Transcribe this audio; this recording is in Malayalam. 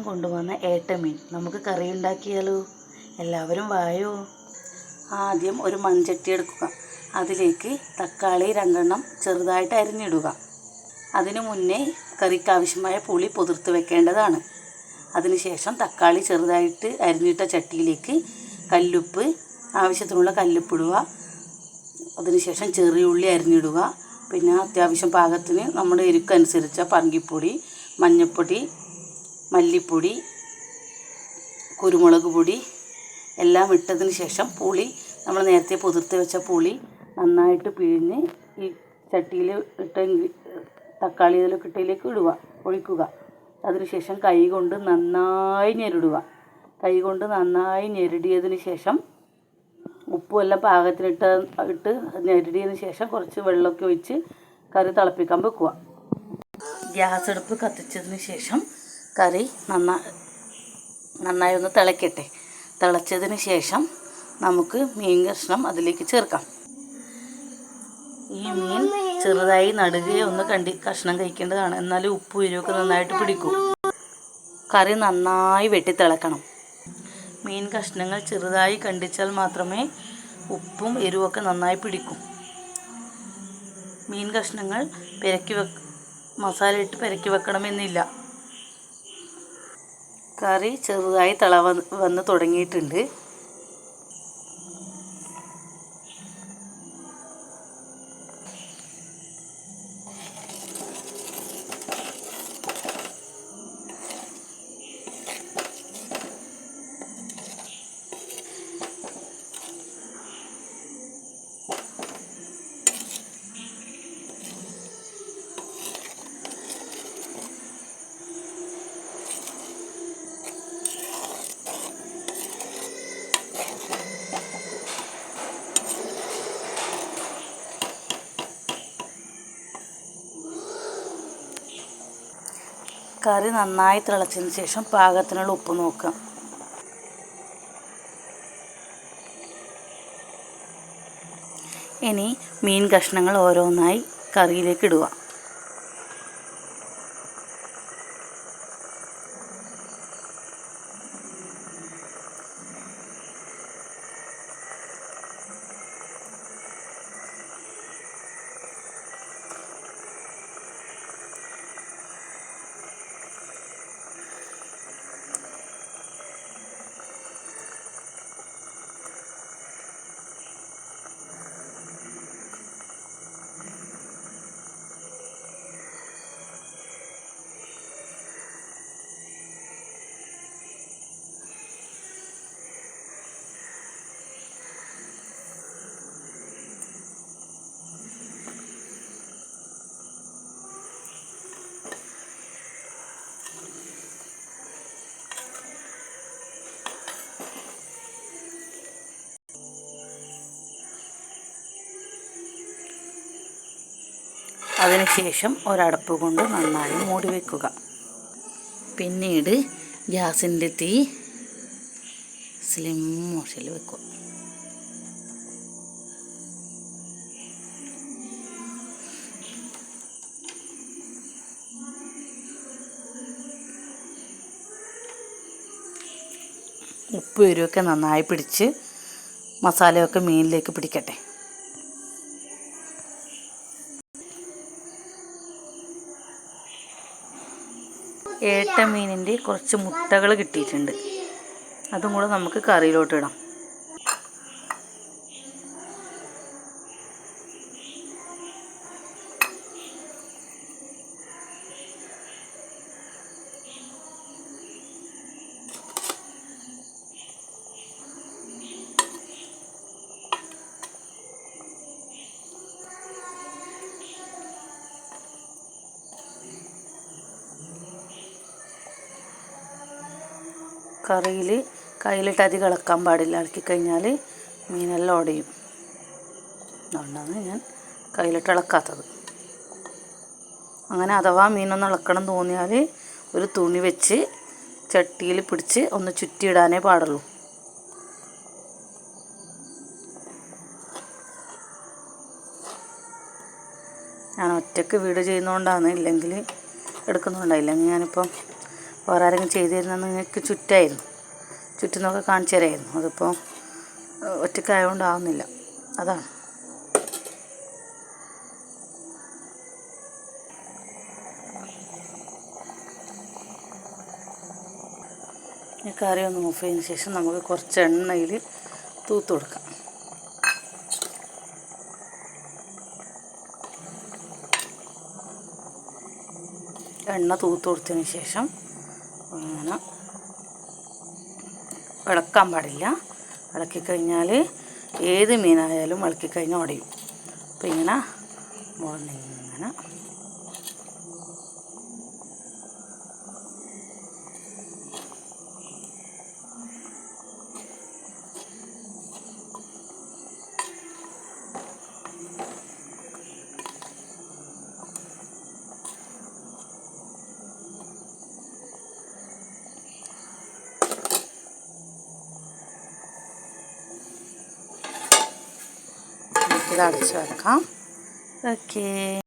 കൊണ്ടുവന്ന ഏട്ടമീൻ നമുക്ക് കറി ഉണ്ടാക്കിയാലോ? എല്ലാവരും വായോ. ആദ്യം ഒരു മൺചട്ടി എടുക്കുക. അതിലേക്ക് തക്കാളി 2 ചെറുതായിട്ട് അരിഞ്ഞിടുക. അതിനു മുന്നേ കറിക്ക് ആവശ്യമായ പുളി പൊതിർത്ത് വെക്കേണ്ടതാണ്. അതിനുശേഷം തക്കാളി ചെറുതായിട്ട് അരിഞ്ഞിട്ട ചട്ടിയിലേക്ക് കല്ലുപ്പ്, ആവശ്യത്തിനുള്ള കല്ലുപ്പിടുക. അതിനുശേഷം ചെറിയ ഉള്ളി അരിഞ്ഞിടുക. പിന്നെ അത്യാവശ്യം പാകത്തിന് നമ്മുടെ എരിക്കനുസരിച്ച പറങ്കിപ്പൊടി, മഞ്ഞൾപ്പൊടി, മല്ലിപ്പൊടി, കുരുമുളക് പൊടി എല്ലാം ഇട്ടതിന് ശേഷം പുളി, നമ്മൾ നേരത്തെ പൊതിർത്ത് വെച്ച പുളി നന്നായിട്ട് പിഴിഞ്ഞ് ഈ ചട്ടിയിൽ ഇട്ട തക്കാളി ഇതിലൊക്കെ ഇട്ടതിലേക്ക് ഒഴിക്കുക. അതിനുശേഷം കൈ കൊണ്ട് നന്നായി ഞെരടുക. കൈ കൊണ്ട് നന്നായി ഞെരടിയതിന് ശേഷം ഉപ്പും എല്ലാം പാകത്തിനിട്ട് ഞെരടിയതിന് ശേഷം കുറച്ച് വെള്ളമൊക്കെ ഒഴിച്ച് കറി തിളപ്പിക്കാൻ വെക്കുക. ഗ്യാസ് അടുപ്പ് കത്തിച്ചതിന് ശേഷം കറി നന്നായി ഒന്ന് തിളയ്ക്കട്ടെ. തിളച്ചതിന് ശേഷം നമുക്ക് മീൻ കഷ്ണം അതിലേക്ക് ചേർക്കാം. ഈ മീൻ ചെറുതായി നടുകയെ ഒന്ന് കഷ്ണം കഴിക്കേണ്ടതാണ്. എന്നാലും ഉപ്പും എരിവൊക്കെ നന്നായിട്ട് പിടിക്കും. കറി നന്നായി വെട്ടിത്തിളക്കണം. മീൻ കഷ്ണങ്ങൾ ചെറുതായി കണ്ടിച്ചാൽ മാത്രമേ ഉപ്പും എരിവൊക്കെ നന്നായി പിടിക്കും. മീൻ കഷ്ണങ്ങൾ മസാല ഇട്ട് പെരക്കി വെക്കണമെന്നില്ല. കറി ചെറുതായി വന്ന് തുടങ്ങിയിട്ടുണ്ട്. കറി നന്നായി തിളച്ചതിന് ശേഷം പാകത്തിനുള്ള ഉപ്പ് നോക്കുക. ഇനി മീൻ കഷ്ണങ്ങൾ ഓരോന്നായി കറിയിലേക്ക് ഇടുക. അതിനുശേഷം ഒരടപ്പ് കൊണ്ട് നന്നായി മൂടി വയ്ക്കുക. പിന്നീട് ഗ്യാസിൻ്റെ തീ സ്ലിം മോഷയിൽ വെക്കുക. ഉപ്പ് എരിവൊക്കെ നന്നായി പിടിച്ച് മസാലയൊക്കെ മീനിലേക്ക് പിടിക്കട്ടെ. ഏട്ടമീനിൻ്റെ കുറച്ച് മുട്ടകൾ കിട്ടിയിട്ടുണ്ട്. അതും കൂടെ നമുക്ക് കറിയിലോട്ട് ഇടാം. കറിയിൽ കയ്യിലിട്ട് അധികം ഇളക്കാൻ പാടില്ല. ഇളക്കിക്കഴിഞ്ഞാൽ മീനെല്ലാം ഉടയും. അതുകൊണ്ടാണ് ഞാൻ കയ്യിലിട്ട് ഇളക്കാത്തത്. അങ്ങനെ അഥവാ മീനൊന്ന് ഇളക്കണം തോന്നിയാൽ ഒരു തുണി വെച്ച് ചട്ടിയിൽ പിടിച്ച് ഒന്ന് ചുറ്റിയിടാനേ പാടുള്ളൂ. ഞാൻ ഒറ്റയ്ക്ക് വീഡിയോ ചെയ്യുന്നതുകൊണ്ടാണ്, ഇല്ലെങ്കിൽ എടുക്കുന്നുണ്ടായില്ലെങ്കിൽ ഞാനിപ്പം വേറെ ആരെങ്കിലും ചെയ്തു തരുന്നതെന്ന് നിങ്ങൾക്ക് ചുറ്റുന്നൊക്കെ കാണിച്ചു തരായിരുന്നു. അതിപ്പോൾ ഒറ്റയ്ക്കായതുകൊണ്ടാവുന്നില്ല, അതാണ്. ഈ കറി ഒന്ന് ഓഫ് ചെയ്തതിന് ശേഷം നമുക്ക് കുറച്ച് എണ്ണയിൽ തൂത്ത് കൊടുക്കാം. എണ്ണ തൂത്ത് കൊടുത്തതിന് ശേഷം അങ്ങനെ ഇളക്കാൻ പാടില്ല. ഇളക്കിക്കഴിഞ്ഞാൽ ഏത് മീനായാലും ഇളക്കിക്കഴിഞ്ഞാൽ ഉടയും. അപ്പോൾ ഇങ്ങനെ മുളന്നിങ്ങനെ ഇത് അടച്ച് വെക്കാം. ഓക്കേ.